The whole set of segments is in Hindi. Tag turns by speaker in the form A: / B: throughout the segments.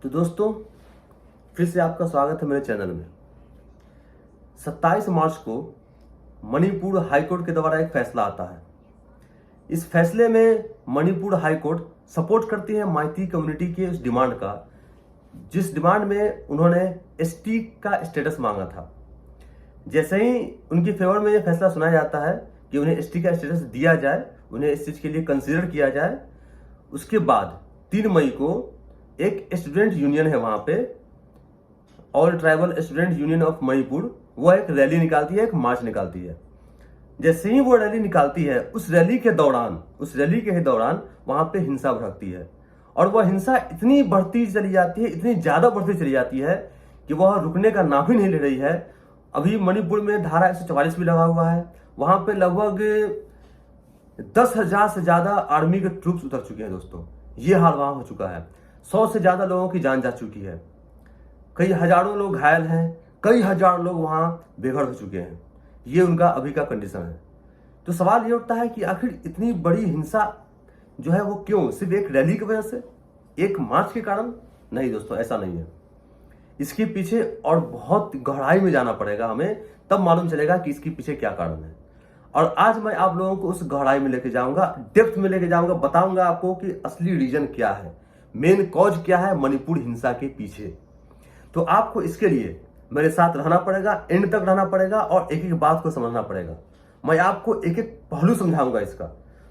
A: तो दोस्तों, फिर से आपका स्वागत है मेरे चैनल में। 27 मार्च को मणिपुर हाईकोर्ट के द्वारा एक फैसला आता है। इस फैसले में मणिपुर हाईकोर्ट सपोर्ट करती है माइती कम्युनिटी के उस डिमांड का, जिस डिमांड में उन्होंने एसटी का स्टेटस मांगा था। जैसे ही उनकी फेवर में यह फैसला सुना जाता है कि उन्हें एसटी का स्टेटस दिया जाए, उन्हें इस चीज के लिए कंसीडर किया जाए, उसके बाद 3 मई को एक स्टूडेंट यूनियन है वहां पे, all tribal student union of Manipur, वो एक रैली निकालती है, एक मार्च निकालती है। जैसे ही वो रैली निकालती है, उस रैली के दौरान वहां पे हिंसा भड़कती है और वह हिंसा इतनी बढ़ती चली जाती है, इतनी ज्यादा बढ़ती चली जाती है कि वह रुकने का नाम ही नहीं ले रही है। अभी मणिपुर में धारा 144 भी लगा हुआ है। वहां पे लगभग 10,000 से ज्यादा आर्मी के ट्रूप्स उतर चुके हैं दोस्तों। ये हाल वहां हो चुका है। 100 से ज्यादा लोगों की जान जा चुकी है, कई हजारों लोग घायल हैं, कई हजार लोग वहां बेघर हो चुके हैं। ये उनका अभी का कंडीशन है। तो सवाल ये उठता है कि आखिर इतनी बड़ी हिंसा जो है वो क्यों? सिर्फ एक रैली की वजह से, एक मार्च के कारण? नहीं दोस्तों, ऐसा नहीं है। इसके पीछे और बहुत गहराई में जाना पड़ेगा हमें, तब मालूम चलेगा कि इसके पीछे क्या कारण है। और आज मैं आप लोगों को उस गहराई में लेके जाऊंगा, डेप्थ में लेके जाऊंगा, बताऊंगा आपको कि असली रीजन क्या है, मेन कॉज क्या है मणिपुर हिंसा के पीछे। तो आपको इसके लिए मेरे साथ रहना पड़ेगा, एंड तक रहना पड़ेगा और एक एक बात को समझना पड़ेगा। मैं आपको एक एक पहलू समझाऊंगा इसका।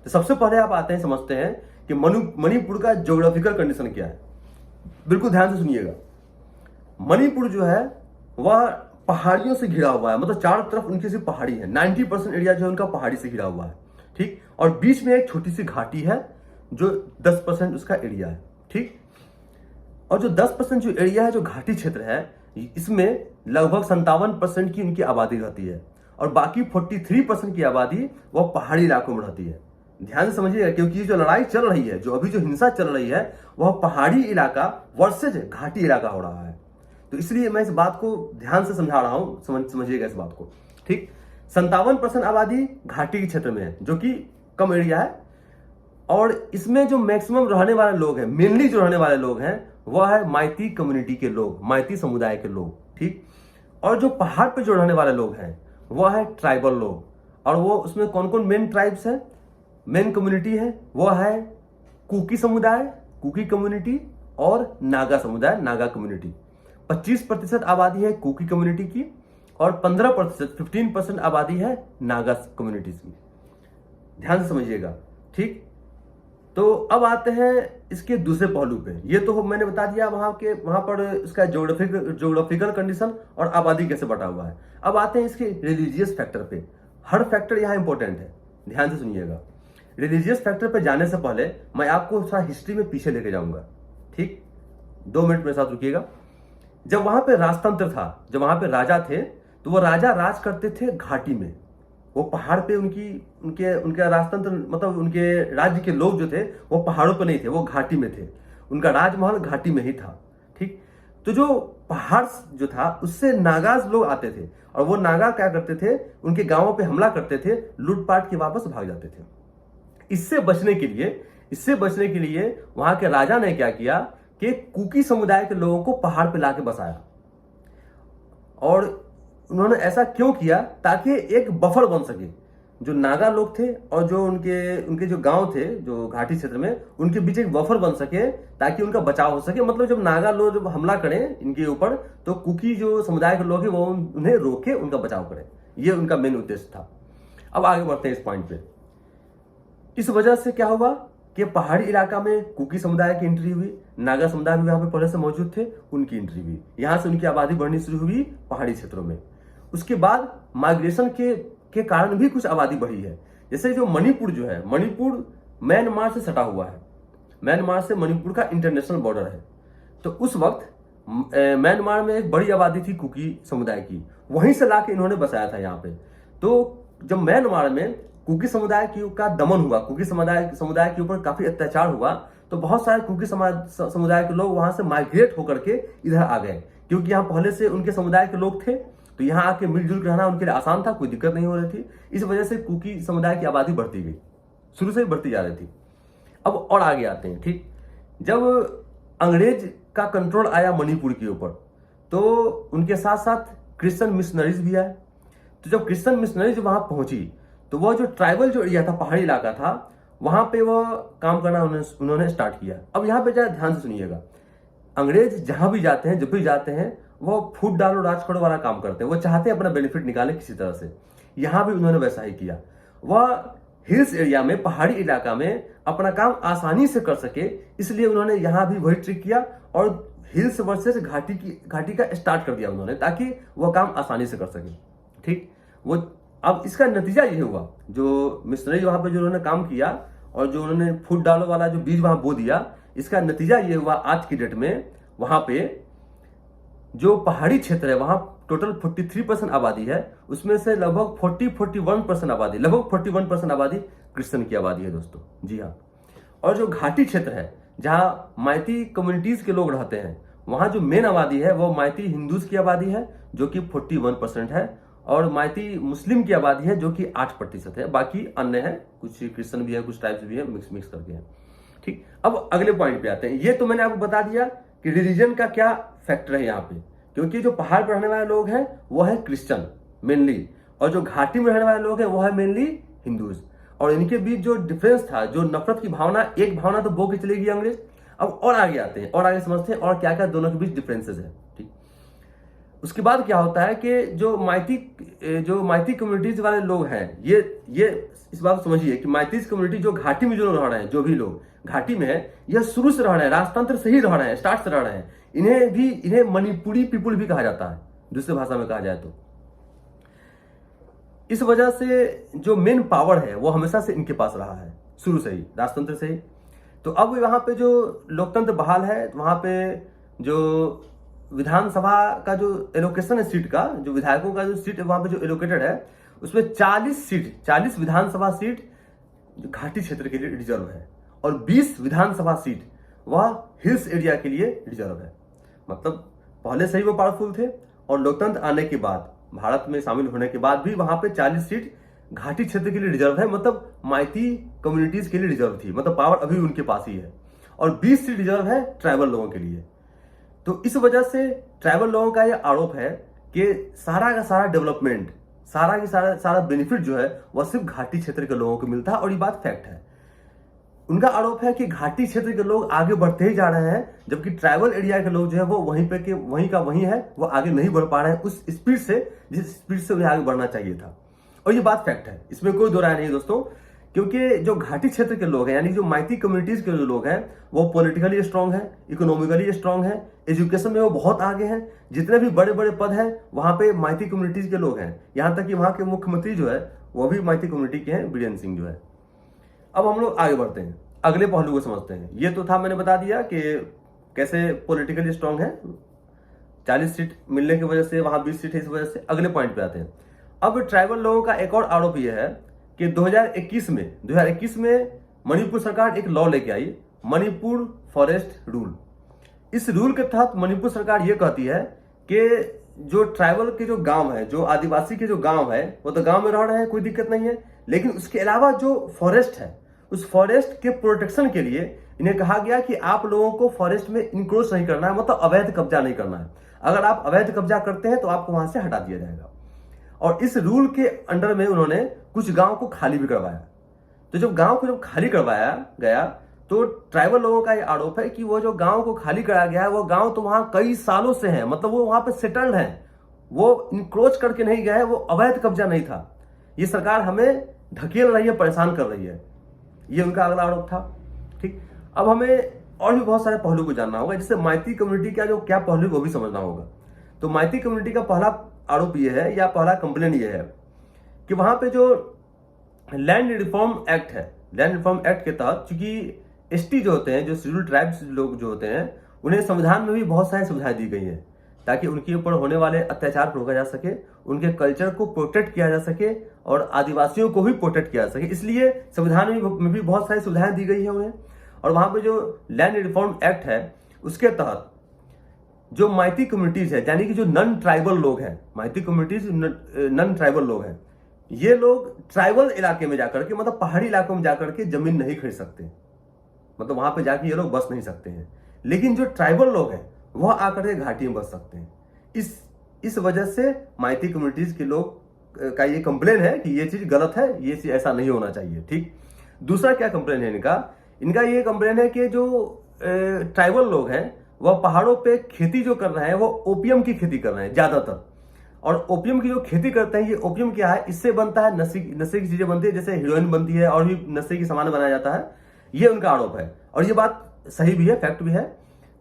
A: तो सबसे पहले आप आते हैं, समझते हैं कि मणिपुर का ज्योग्राफिकल कंडीशन क्या है। बिल्कुल ध्यान से सुनिएगा। मणिपुर जो है वह पहाड़ियों से घिरा हुआ है, मतलब चारों तरफ उनकी सिर्फ पहाड़ी है। 90% एरिया जो है उनका पहाड़ी से घिरा हुआ है, ठीक। और बीच में एक छोटी सी घाटी है जो 10% उसका एरिया है, ठीक। और जो 10% जो एरिया है, जो घाटी क्षेत्र है, इसमें लगभग 57% की उनकी आबादी रहती है और बाकी 43% की आबादी वह पहाड़ी इलाकों में रहती है। ध्यान से समझिएगा, क्योंकि जो लड़ाई चल रही है, जो अभी जो हिंसा चल रही है, वह पहाड़ी इलाका वर्सेज घाटी इलाका हो रहा है। तो इसलिए मैं इस बात को ध्यान से समझा रहा हूं, समझिएगा इस बात को, ठीक। 57% आबादी घाटी के क्षेत्र में है, जो कि कम एरिया है। और इसमें जो मैक्सिमम रहने वाले लोग हैं, मेनली जो रहने वाले लोग हैं, वह है माइती कम्युनिटी के लोग, माइती समुदाय के लोग, ठीक। और जो पहाड़ पे जो रहने वाले लोग हैं, वह है ट्राइबल लोग। और वो उसमें कौन कौन मेन ट्राइब्स है, मेन कम्युनिटी है, वह है कुकी समुदाय, कुकी कम्युनिटी, और नागा समुदाय, नागा कम्युनिटी। 25% आबादी है कुकी कम्युनिटी की और 15% आबादी है नागा कम्युनिटीज की। ध्यान से समझिएगा, ठीक। तो अब आते हैं इसके दूसरे पहलू पे। ये तो मैंने बता दिया वहां पर इसका ज्योग्राफिकल कंडीशन और आबादी कैसे बटा हुआ है। अब आते हैं इसके रिलीजियस फैक्टर पे। हर फैक्टर यहाँ इंपॉर्टेंट है, ध्यान से सुनिएगा। रिलीजियस फैक्टर पे जाने से पहले मैं आपको थोड़ा हिस्ट्री में पीछे लेके जाऊंगा, ठीक। 2 मिनट मेरे साथ रुकिएगा। जब वहां पे राजतंत्र था, जब वहां पे राजा थे, तो वो राजा राज करते थे घाटी में। वो पहाड़ पे उनके राजतंत्र, मतलब उनके राज्य के लोग जो थे वो पहाड़ों पे नहीं थे, वो घाटी में थे। उनका राजमहल घाटी में ही था, ठीक। तो जो पहाड़ जो था उससे नागाज लोग आते थे और वो नागा क्या करते थे, उनके गांवों पे हमला करते थे, लूटपाट के वापस भाग जाते थे। इससे बचने के लिए वहां के राजा ने क्या किया कि कुकी समुदाय के लोगों को पहाड़ पे लाके बसाया। और उन्होंने ऐसा क्यों किया? ताकि एक बफर बन सके। जो नागा लोग थे और जो उनके जो गांव थे, जो घाटी क्षेत्र में, उनके बीच एक बफर बन सके ताकि उनका बचाव हो सके। मतलब जब नागा लोग जब हमला करें इनके ऊपर, तो कुकी जो समुदाय के लोग हैं वो उन्हें रोके, उनका बचाव करें। ये उनका मेन उद्देश्य था। अब आगे बढ़ते हैं इस पॉइंट पे। इस वजह से क्या हुआ कि पहाड़ी इलाका में कुकी समुदाय की एंट्री हुई, नागा समुदाय भी यहाँ पे पहले से मौजूद थे, उनकी एंट्री हुई। यहाँ से उनकी आबादी बढ़नी शुरू हुई पहाड़ी क्षेत्रों में। उसके बाद माइग्रेशन के कारण भी कुछ आबादी बढ़ी है। जैसे जो मणिपुर जो है, मणिपुर म्यांमार से सटा हुआ है। म्यांमार से मणिपुर का इंटरनेशनल बॉर्डर है। तो उस वक्त म्यांमार में एक बड़ी आबादी थी कुकी समुदाय की, वहीं से लाके इन्होंने बसाया था यहाँ पे। तो जब म्यांमार में कुकी समुदाय का दमन हुआ, कुकी समुदाय के ऊपर काफी अत्याचार हुआ, तो बहुत सारे कुकी समुदाय के लोग वहां से माइग्रेट होकर के इधर आ गए, क्योंकि यहाँ पहले से उनके समुदाय के लोग थे। तो यहाँ आके मिलजुल रहना उनके लिए आसान था, कोई दिक्कत नहीं हो रही थी। इस वजह से कुकी समुदाय की आबादी बढ़ती गई, शुरू से ही बढ़ती जा रही थी। अब और आगे आते हैं, ठीक। जब अंग्रेज का कंट्रोल आया मणिपुर के ऊपर, तो उनके साथ साथ क्रिश्चियन मिशनरीज भी आए। तो जब क्रिश्चियन मिशनरीज वहां पहुंची तो वह जो ट्राइबल जो एरिया था, पहाड़ी इलाका था, वहां पे वह काम करना उन्होंने स्टार्ट किया। अब यहाँ पे जरा ध्यान से सुनिएगा, अंग्रेज जहां भी जाते हैं, जब भी जाते हैं, वो फूट डालो राज करो वाला काम करते हैं। वो चाहते हैं अपना बेनिफिट निकालें किसी तरह से। यहां भी उन्होंने वैसा ही किया। वह हिल्स एरिया में, पहाड़ी इलाका में अपना काम आसानी से कर सके, इसलिए उन्होंने यहां भी वही ट्रिक किया और हिल्स वर्सेस घाटी का स्टार्ट कर दिया उन्होंने, ताकि वह काम आसानी से कर सके। ठीक, वो अब इसका नतीजा ये हुआ, जो मिशनरी वहां पे जो उन्होंने काम किया और जो उन्होंने फूट डालो वाला जो बीज वहां बो दिया, इसका नतीजा ये हुआ आज की डेट में वहां पे जो पहाड़ी क्षेत्र है, वहां टोटल 43% आबादी है, उसमें से लगभग 41% आबादी, लगभग 41% आबादी क्रिश्चियन की आबादी है दोस्तों। जी हाँ। और जो घाटी क्षेत्र है, जहां माइती कम्युनिटीज के लोग रहते हैं, वहां जो मेन आबादी है वो माइती हिंदूज की आबादी है, जो कि 41% है, और माइती मुस्लिम की आबादी है, जो कि 8% है। बाकी अन्य है, कुछ क्रिश्चियन भी है, कुछ टाइप्स भी है, मिक्स करके है। ठीक, अब अगले पॉइंट पे आते हैं। ये तो मैंने आपको बता दिया कि रिलीजन का क्या फैक्टर है यहाँ पे, क्योंकि जो पहाड़ पर रहने वाले लोग हैं वो है क्रिश्चियन मेनली, और जो घाटी में रहने वाले लोग हैं वो है मेनली हिंदूज। और इनके बीच जो डिफरेंस था, जो नफरत की भावना, एक भावना तो बो के चलेगी अंग्रेज। अब और आगे आते हैं और आगे समझते हैं और क्या क्या दोनों के बीच डिफरेंसेस है। ठीक, उसके बाद क्या होता है कि जो माइती कम्युनिटीज वाले लोग हैं, ये इस बात को समझिए कि माइतीज कम्युनिटी जो घाटी में जो रह रहे हैं, जो भी लोग घाटी में है, यह शुरू से रह रहे हैं, राजतंत्र से ही रह रहे हैं, स्टार्ट से रह रहे हैं। इन्हें मणिपुरी पीपुल भी कहा जाता है, दूसरे भाषा में कहा जाए तो। इस वजह से जो मेन पावर है वो हमेशा से इनके पास रहा है, शुरू से ही, राजतंत्र से ही। तो अब वहां पे जो लोकतंत्र बहाल है, वहां पे जो विधानसभा का जो एलोकेशन है सीट का, जो विधायकों का जो सीट वहां पे जो एलोकेटेड है, उसमें 40 विधानसभा सीट घाटी क्षेत्र के लिए रिजर्व है, और 20 विधानसभा सीट वह हिल्स एरिया के लिए रिजर्व है। मतलब पहले से ही वो पावरफुल थे, और लोकतंत्र आने के बाद, भारत में शामिल होने के बाद भी वहां पे 40 सीट घाटी क्षेत्र के लिए रिजर्व है, मतलब माइती कम्युनिटीज के लिए रिजर्व थी, मतलब पावर अभी उनके पास ही है। और 20 सीट रिजर्व है ट्राइबल लोगों के लिए। तो इस वजह से ट्राइबल लोगों का यह आरोप है कि सारा का सारा डेवलपमेंट, सारा बेनिफिट जो है वह सिर्फ घाटी क्षेत्र के लोगों को मिलता है, और ये बात फैक्ट है। उनका आरोप है कि घाटी क्षेत्र के लोग आगे बढ़ते ही जा रहे हैं, जबकि ट्राइबल एरिया के लोग जो है वो वहीं का वहीं है, वो आगे नहीं बढ़ पा रहे हैं उस स्पीड से जिस स्पीड से उन्हें आगे बढ़ना चाहिए था। और ये बात फैक्ट है, इसमें कोई दो राय नहीं दोस्तों। क्योंकि जो घाटी क्षेत्र के लोग हैं, यानी जो माइती कम्युनिटीज के जो लोग हैं, वो पॉलिटिकली स्ट्रांग है, इकोनॉमिकली स्ट्रांग है, एजुकेशन में वो बहुत आगे हैं। जितने भी बड़े बड़े पद हैं वहां पे माइती कम्युनिटीज के लोग हैं। यहां तक कि वहां के मुख्यमंत्री जो है वो भी माइती कम्युनिटी के हैं, बीरेन सिंह जो है। अब हम लोग आगे बढ़ते हैं, अगले पहलू को समझते हैं। ये तो था, मैंने बता दिया कि कैसे पॉलिटिकली स्ट्रांग है, 40 सीट मिलने की वजह से, वहां 20 सीट है इस वजह से। अगले पॉइंट पे आते हैं। अब ट्राइबल लोगों का एक और आरोप यह है कि 2021 में मणिपुर सरकार एक लॉ लेके आई, मणिपुर फॉरेस्ट रूल। इस रूल के तहत मणिपुर सरकार ये कहती है कि जो ट्राइबल के जो गांव है, जो आदिवासी के जो गांव है, वो तो गांव में रह रहे हैं, कोई दिक्कत नहीं है, लेकिन उसके अलावा जो फॉरेस्ट है, उस फॉरेस्ट के प्रोटेक्शन के लिए इन्हें कहा गया कि आप लोगों को फॉरेस्ट में इंक्रोच नहीं करना है, मतलब अवैध कब्जा नहीं करना है। अगर आप अवैध कब्जा करते हैं तो आपको वहां से हटा दिया जाएगा। और इस रूल के अंडर में उन्होंने कुछ गांव को खाली भी करवाया। तो जब गांव को खाली करवाया गया तो ट्राइबल लोगों का यह आरोप है कि वो जो गांव को खाली कराया गया है, वो गांव तो वहां कई सालों से है, मतलब वो वहां पे सेटल्ड है, वो इंक्रोच करके नहीं गया है, वो अवैध कब्जा नहीं था। ये सरकार हमें ढकेल रही है, परेशान कर रही है, ये उनका अगला आरोप था। ठीक, अब हमें और भी बहुत सारे पहलू को जानना होगा, जिससे माइती कम्युनिटी का जो क्या पहलू वो भी समझना होगा। तो माइती कम्युनिटी का पहला आरोप यह है, या पहला कंप्लेन यह है कि वहां पे जो लैंड रिफॉर्म एक्ट है, लैंड रिफॉर्म एक्ट के तहत, चूंकि एसटी जो होते हैं, जो शेड्यूल ट्राइब्स लोग जो होते हैं, उन्हें संविधान में भी बहुत सारी सुविधाएं दी गई हैं, ताकि उनके ऊपर होने वाले अत्याचार को रोका जा सके, उनके कल्चर को प्रोटेक्ट किया जा सके, और आदिवासियों को भी प्रोटेक्ट किया जा सके। इसलिए संविधान में भी बहुत सारी सुविधाएं दी गई है उन्हें। और वहां पे जो लैंड रिफॉर्म एक्ट है, उसके तहत जो माइती कम्युनिटीज है, यानी कि जो नॉन ट्राइबल लोग हैं, माइती कम्युनिटीज नॉन ट्राइबल लोग हैं, ये लोग ट्राइबल इलाके में जाकर के, मतलब पहाड़ी इलाकों में जाकर के जमीन नहीं खरीद सकते, मतलब वहां पे जाके ये लोग बस नहीं सकते हैं। लेकिन जो ट्राइबल लोग हैं वह आकर के घाटी में बस सकते हैं। इस वजह से माइती कम्युनिटीज के लोग का ये कंप्लेन है कि ये चीज गलत है, ये चीज ऐसा नहीं होना चाहिए। ठीक, दूसरा क्या कंप्लेन है इनका ये कंप्लेन है कि जो ट्राइबल लोग हैं वह पहाड़ों पे खेती जो कर रहे हैं वो ओपियम की खेती कर रहे हैं ज्यादातर। और ओपियम की जो खेती करते हैं, ये ओपियम क्या है, इससे बनता है नशे की चीजें बनती है, जैसे हीरोइन बनती है और भी नशे की सामान बनाया जाता है। ये उनका आरोप है और ये बात सही भी है, फैक्ट भी है।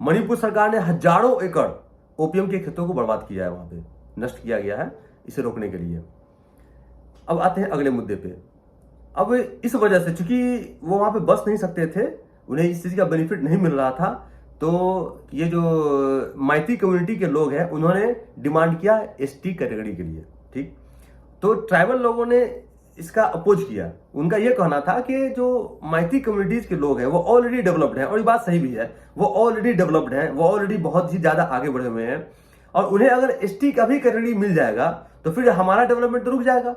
A: मणिपुर सरकार ने हजारों एकड़ ओपियम के खेतों को बर्बाद किया है, वहां पे नष्ट किया गया है इसे रोकने के लिए। अब आते हैं अगले मुद्दे पे। अब इस वजह से चूंकि वो वहां पे बस नहीं सकते थे, उन्हें इस चीज का बेनिफिट नहीं मिल रहा था, तो ये जो माइती कम्युनिटी के लोग हैं उन्होंने डिमांड किया एसटी कैटेगरी के लिए। ठीक, तो ट्राइबल लोगों ने इसका अपोज किया। उनका यह कहना था कि जो माइती कम्युनिटीज के लोग हैं वो ऑलरेडी डेवलप्ड हैं, और ये बात सही भी है, वो ऑलरेडी डेवलप्ड हैं, वो ऑलरेडी बहुत ही ज्यादा आगे बढ़े हुए हैं, और उन्हें अगर एसटी का भी कैटेगरी मिल जाएगा तो फिर हमारा डेवलपमेंट तो रुक जाएगा।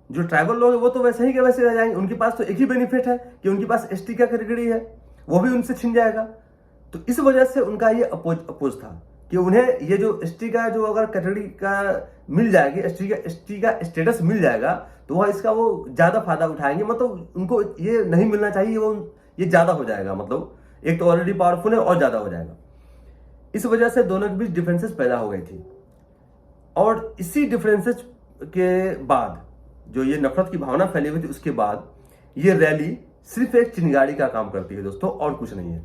A: जो ट्राइबल लोग हैं वो तो वैसे ही के वैसे रह जाएंगे, उनके पास तो एक ही बेनिफिट है कि उनके पास एसटी का कैटेगरी है, वो भी उनसे छिन जाएगा। तो इस वजह से उनका ये अपोज था कि उन्हें ये जो एसटी का जो अगर कैटेगरी का मिल जाएगी, एसटी का स्टेटस मिल जाएगा तो वह इसका वो ज्यादा फायदा उठाएंगे। मतलब उनको ये नहीं मिलना चाहिए, वो ये ज्यादा हो जाएगा, मतलब एक तो ऑलरेडी पावरफुल है और ज्यादा हो जाएगा। इस वजह से दोनों के बीच डिफरेंसेस पैदा हो गई थी, और इसी डिफरेंसेस के बाद जो ये नफरत की भावना फैली हुई थी, उसके बाद ये रैली सिर्फ एक चिंगारी का काम करती है दोस्तों, और कुछ नहीं है।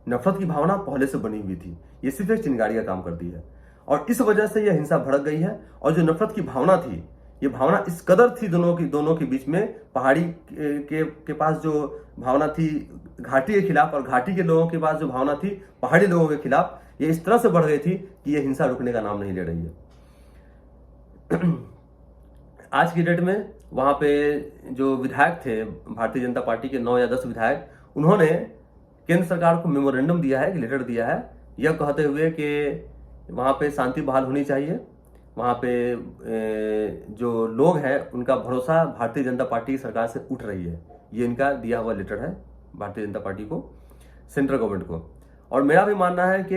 A: नफरत की भावना पहले से बनी हुई थी, ये सिर्फ एक चिंगारी का काम करती है, और इस वजह से यह हिंसा भड़क गई है। और जो नफरत की भावना थी, ये भावना इस कदर थी दोनों के बीच में, पहाड़ी के पास जो भावना थी घाटी के खिलाफ, और घाटी के लोगों के पास जो भावना थी पहाड़ी लोगों के खिलाफ, ये इस तरह से बढ़ गई थी कि ये हिंसा रुकने का नाम नहीं ले रही है। आज की डेट में वहां पे जो विधायक थे भारतीय जनता पार्टी के 9 या 10 विधायक, उन्होंने केंद्र सरकार को मेमोरेंडम दिया है, लेटर दिया है, यह कहते हुए कि वहां पे शांति बहाल होनी चाहिए, वहां पे जो लोग हैं उनका भरोसा भारतीय जनता पार्टी की सरकार से उठ रही है। ये इनका दिया हुआ लेटर है भारतीय जनता पार्टी को, सेंट्रल गवर्नमेंट को। और मेरा भी मानना है कि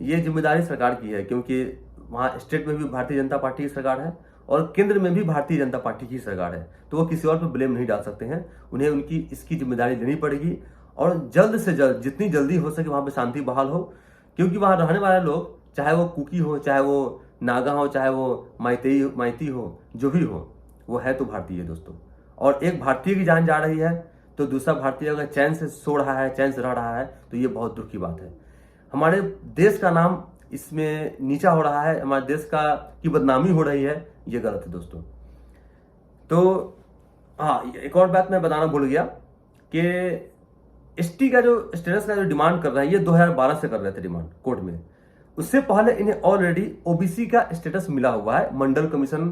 A: ये जिम्मेदारी सरकार की है, क्योंकि वहाँ स्टेट में भी भारतीय जनता पार्टी की सरकार है और केंद्र में भी भारतीय जनता पार्टी की सरकार है, तो वो किसी और पर ब्लेम नहीं डाल सकते हैं। उन्हें उनकी इसकी जिम्मेदारी लेनी पड़ेगी, और जल्द से जल्द जितनी जल्दी हो सके वहाँ पे शांति बहाल हो, क्योंकि वहाँ रहने वाले लोग, चाहे वो कुकी हो, चाहे वो नागा हो, चाहे वो माइती हो, जो भी हो, वो है तो भारतीय दोस्तों। और एक भारतीय की जान जा रही है तो दूसरा भारतीय अगर चैन से सो रहा है, चैन से रह रहा है, तो ये बहुत दुख की बात है। हमारे देश का नाम इसमें नीचा हो रहा है, हमारे देश की बदनामी हो रही है, ये गलत है दोस्तों। तो हाँ, एक और बात मैं बताना भूल गया कि एसटी का जो स्टेटस का जो डिमांड कर रहा है, ये 2012 से कर रहे थे डिमांड कोर्ट में। उससे पहले इन्हें ऑलरेडी ओबीसी का स्टेटस मिला हुआ है, मंडल कमीशन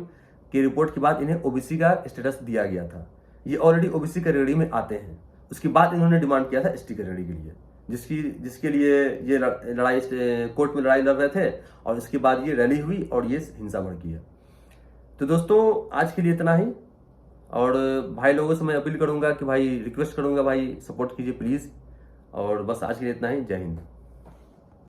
A: की रिपोर्ट के बाद इन्हें ओबीसी का स्टेटस दिया गया था। ये ऑलरेडी ओबीसी कैटेगरी में आते हैं। उसके बाद इन्होंने डिमांड किया था एसटी कैटेगरी के लिए, जिसके लिए ये लड़ाई कोर्ट में लड़ाई लड़ रहे थे, और इसके बाद ये रैली हुई और ये हिंसा भड़की है। तो दोस्तों आज के लिए इतना ही, और भाई लोगों से मैं अपील करूंगा कि भाई, रिक्वेस्ट करूंगा भाई, सपोर्ट कीजिए प्लीज़। और बस आज के लिए इतना ही। जय हिंद।